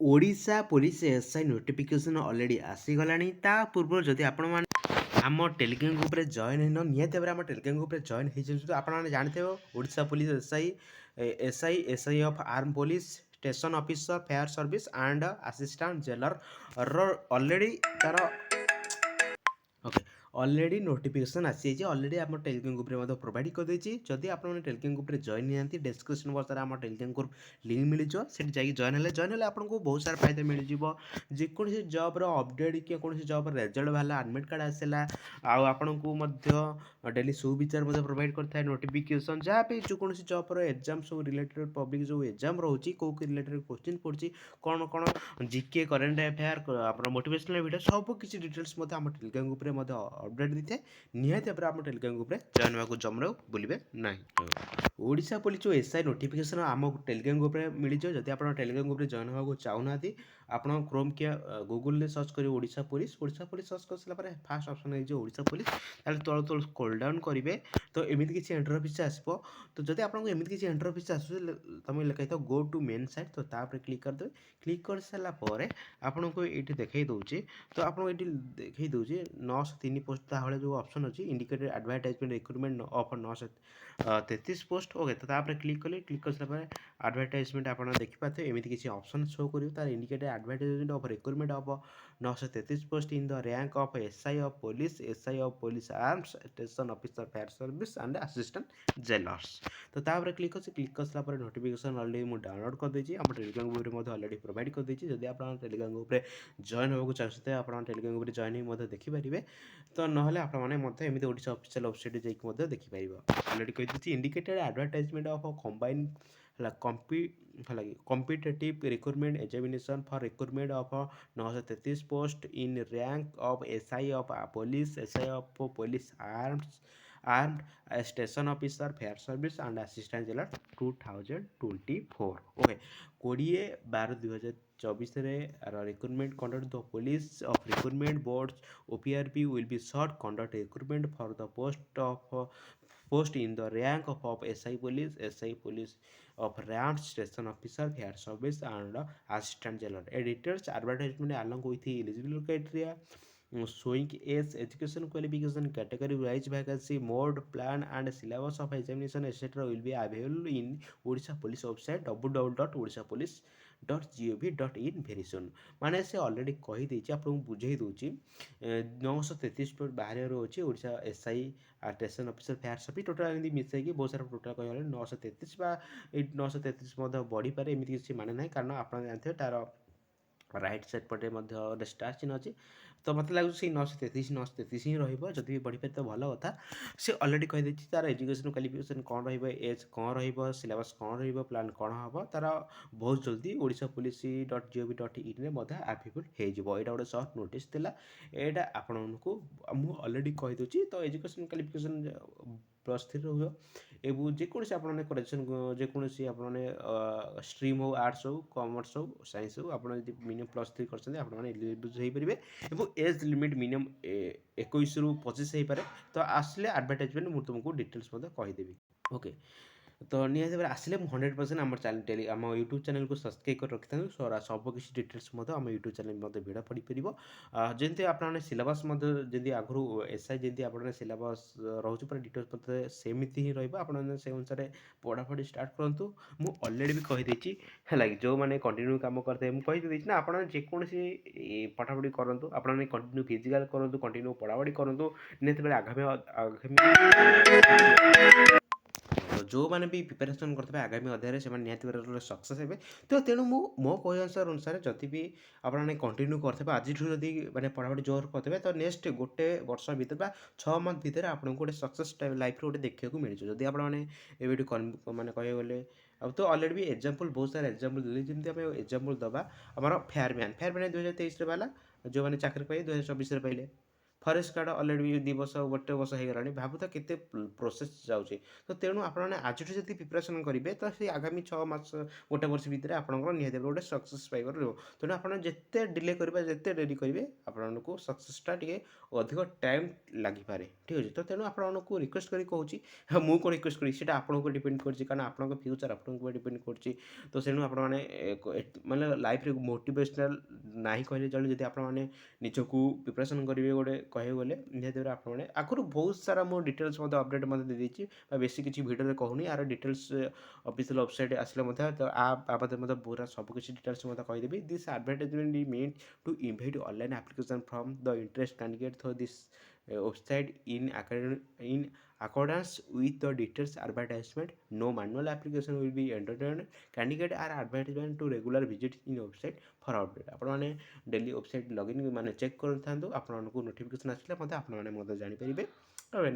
Odisha police SI notification already आसीगलानी ता पूर्व जदि आपण मैंने आम टेलीग्राम ग्रुप रे जॉइन हैन निहाती भाव आम टेलीग्राम ग्रुप रे जॉइन हो आपण मैंने जानते हो Odisha police SI of arm police station officer fair service and assistant jailer already तार ओके ऑलरेडी नोटिफिकेशन आसी ऑलरेडी आम टेलीग्राम ग्रुप रे प्रोवाइड कर देछि जदि आप टेलीग्राम ग्रुप रे जॉइन निहांती डिस्क्रिप्शन बॉक्स रे आम टेलीग्राम ग्रुप लिंक मिल जाओ से जाकि जॉइन हेले आपको बहुत सारा फायदा मिल जाव जेकोसी जॉब रो अपडेट कि कौन जॉब रिजल्ट बाहर एडमिट कार्ड आसला आपको डेली सुविचार प्रोवाइड करता है नोटिफिकेशन जहाँ भी जो कौन जॉब रो एग्जाम सब रिलेटेड पब्लिक जो एग्जाम रोचे कौ रिलेटेड क्वेश्चन पड़ी कौन कौन जीके करेन्ट अफेयर आप मोटिवेशनल वीडियो सब किसी डिटेल्स आम टेलीग्राम ग्रुप रे अपडेट दी थाए निहाती भाव आम टेलीग्राम ग्रुप रे जॉइन होगा जमरे बुलवे ना ओडिशा पुलिस जो एसआई नोटिफिकेशन आम टेलीग्राम ग्रुप रे मिल जाए जब आप टेलीग्राम ग्रुप रे जॉइन होगा चाहूना आप क्रोम के गूगल रे सर्च करेंगे ओडिशा पुलिस सर्च कर सारा फास्ट ऑप्शन है ओडिशा पुलिस तल तल स्क्रॉल डाउन करेंगे तो एमती किसी इंटरफेस आसो तो जब आपको एमती किसी इंटरफेस आस तुम लिखाई था गो टू मेन साइट तो तापर क्लिक करदे क्लिक कर सारापर आपन को ये देखई दूचे तो आपको ये देखई दूचे 903 पोस्ट भाई जो ऑप्शन अच्छी indicated advertisement recruitment of 933 post okay तो तापर क्लिक कले क्लिक कर सारा एडवर्टाइजमेंट आप देखिए एमती किसी ऑप्शन शो कर तार indicated advertisement of recruitment of 933 post in the rank of SI of police arms station officer fire service and assistant jailers तो तापर क्लिक कर सारा नोटिफिकेशन ऑलरेडी मुझे डाउनलोड कर देछि हम टेलीग्राम ग्रुप में ऑलरेडी प्रोवाइड कर देछि जदि आप टेलीग्राम ग्रुप में जॉइन होगा चाहते हैं आप टेलीग्राम ग्रुप में जॉइन हो देखिपारे तो ना आपमती ओडिशा ऑफिशियल वेबसाइट जाकि देखिपार ऑलरेडी कही indicated advertisement of combine competitive recruitment examination for recruitment of 933 post in rank of SI of police armed station officer fair service and assistant jailer 2024 okay 20/12/2024 recruitment conduct the police of recruitment boards OPRP will be short conduct recruitment for the post in the rank of SI police of rank station officer fair service and assistant jailer a details advertisement along with eligibility criteria showing age education qualification category wise vacancy mode plan and syllabus of examination etc will be available in Odisha police website www.odishapolice.gov.in very soon माने से already कही देछि आपको बुझेई दोछि 933 post बाहर रोचे Odisha SI station officer fair service total एमती मिसेकी बहुत सारा टोटल कह 933 933 बढ़ी पारे एमती किसी माने ना कारण आप जानते हैं तार राइट साइड पटे स्टार चिन्ह अच्छी तो मत लगे 933 ही रही बढ़ी पारे तो भल कथा से ऑलरेडी कहीदे तार एजुकेशन क्वालिफिकेशन कौन एज कौन रिलेबस कौन प्लान कौन हम तार बहुत जल्दी ओडिशा पुलिस .gov.in आवेलेबल हो गोटे सर्ट नोटिस था यहाँ आपको मुझे ऑलरेडी कहीदे तो एजुकेशन क्वालिफिकेशन +3 रहा एवं जेकोसी आप जेकोसी आपने स्ट्रीम हो आर्ट्स हो कॉमर्स हो साइंस हो आप मिनिमम +3 करते एलिजिबल हो एज लिमिट मिनिमम 21 ରୁ 25 हो पारे तो आसले एडवर्टाइजमेंट मुझे तुमको डिटेल्स कहीदेवी ओके तो निहत आसिले 100% आम चैनल आम यूट्यूब चैनल को सब्सक्राइब कर रखी था सब किसी डिटेल्स आम यूट्यूब चैनल भिड़ पड़ पार जमी आपने सिलेबस जमी आगु एसआई जमी आप सिलेबस रोचे पूरा डिटेल्स मत सेमती ही रहा से अनुसार पढ़ापढ़ी स्टार्ट करूँ मुझे ऑलरेडी भी कहीदे है जो मैंने कंटिन्यू काम करते हैं मुझे ना आप जेकोसी पढ़ापढ़ी करूँ आपने कंटिन्यू फिजिकाल करूँ कंटिन्यू पढ़ापढ़ी करूँ निहत आगामी तो जो मैंने भी प्रिपेरेसन करते आगामी अध्याय से निहत सक्सेस हे तो तेणु मो कह अनुसार जदि भी आपने कंटिन्यू करते आज जदि मैंने पढ़ापढ़ी जोर करते तो नेक्स्ट गोटे वर्ष भर 6 मंथ भर आपको गोटे सक्सेस लाइफ गोटे देखा मिल जदि आपने मैंने कह गले अब तो ऑलरेडी भी एग्जांपल बहुत सारा एग्जांपल देली जमी आम एग्जांपल दबा आम फेयरमैन 2023 बाला जो मैंने चाकरी पाए 2024 पाइले ଫରେଷ୍ଟ ଗାର୍ଡ଼ ଅଲରେଡ଼ି 2 ବର୍ଷ 1 ବର୍ଷ ହେଇଗଲାଣି ଭାବୁଥା କେତେ ପ୍ରୋସେସ୍ ଯାଉଛି। ତ ତେଣୁ ଆପଣମାନେ ଆଜିଠୁ ଯଦି ପ୍ରିପାରେସନ୍ କରିବେ ତ ସେଇ ଆଗାମୀ 6 ମାସ 1 ବର୍ଷ ଭିତରେ ଆପଣଙ୍କର ନିହାତି ଭାବରେ ଗୋଟେ ସକ୍ସେସ୍ ପାଇବାର ରହିବ। ତେଣୁ ଆପଣ ଯେତେ ଡିଲେ କରିବେ ଯେତେ ଡେରି କରିବେ ଆପଣଙ୍କୁ ସକ୍ସେସ୍ଟା ଟିକେ ଅଧିକ ଟାଇମ୍ ଲାଗିପାରେ ଠିକ୍ ଅଛି। ତ ତେଣୁ ଆପଣମାନଙ୍କୁ ରିକ୍ୱେଷ୍ଟ କରି କହୁଛି, ହଁ ମୁଁ କ'ଣ ରିକ୍ୱେଷ୍ଟ କରିବି ସେଇଟା ଆପଣଙ୍କ ଉପରେ ଡିପେଣ୍ଡ କରୁଛି, କାରଣ ଆପଣଙ୍କ ଫ୍ୟୁଚର୍ ଆପଣଙ୍କ ଉପରେ ଡିପେଣ୍ଡ କରୁଛି। ତ ତେଣୁ ଆପଣମାନେ ମାନେ ଲାଇଫ୍ରେ ମୋଟିଭେସନାଲ୍ ନାହିଁ କହିଲେ ଚଳେ। ଯଦି ଆପଣମାନେ ନିଜକୁ ପ୍ରିପାରେସନ୍ କରିବେ ଗୋଟେ କହିବାକୁ ଗଲେ ନିହାତି ଭାବରେ ଆପଣମାନେ ଆଗରୁ ବହୁତ ସାରା ମୁଁ ଡିଟେଲ୍ସ ମଧ୍ୟ ଅପଡ଼େଟ୍ ମଧ୍ୟ ଦେଇଦେଇଛି ବା ବେଶୀ କିଛି ଭିଡ଼ିଓରେ କହୁନି। ଆର ଡିଟେଲ୍ସ ଅଫିସିଆଲ୍ ୱେବସାଇଟ୍ ଆସିଲେ ମଧ୍ୟ ତ ବାବଦରେ ମଧ୍ୟ ପୁରା ସବୁକିଛି ଡିଟେଲ୍ସ ମଧ୍ୟ କହିଦେବି। This advertisement is meant to invite online application from the interest candidate through this website in accordance with the details advertisement. No manual application will be entertained. Candidate are advertisement to regular visit in website for update. ଆପଣମାନେ daily website login ମାନେ check କରିଥାନ୍ତୁ, ଆପଣମାନଙ୍କୁ notification ଆସିଲେ ମଧ୍ୟ ଆପଣମାନେ ମଧ୍ୟ ଜାଣିପାରିବେ।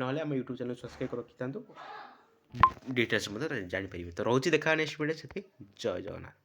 ନହେଲେ ଆମ ୟୁଟ୍ୟୁବ୍ ଚ୍ୟାନେଲ୍ ସବସ୍କ୍ରାଇବ୍ କରି ରଖିଥାନ୍ତୁ, ଡିଟେଲ୍ସ ମଧ୍ୟ ଜାଣିପାରିବେ। ତ ରହୁଛି, ଦେଖା ନେକ୍ସଟ ଭିଡ଼ିଓ। ସେଥିପାଇଁ ଜୟ ଜଗନ୍ନାଥ।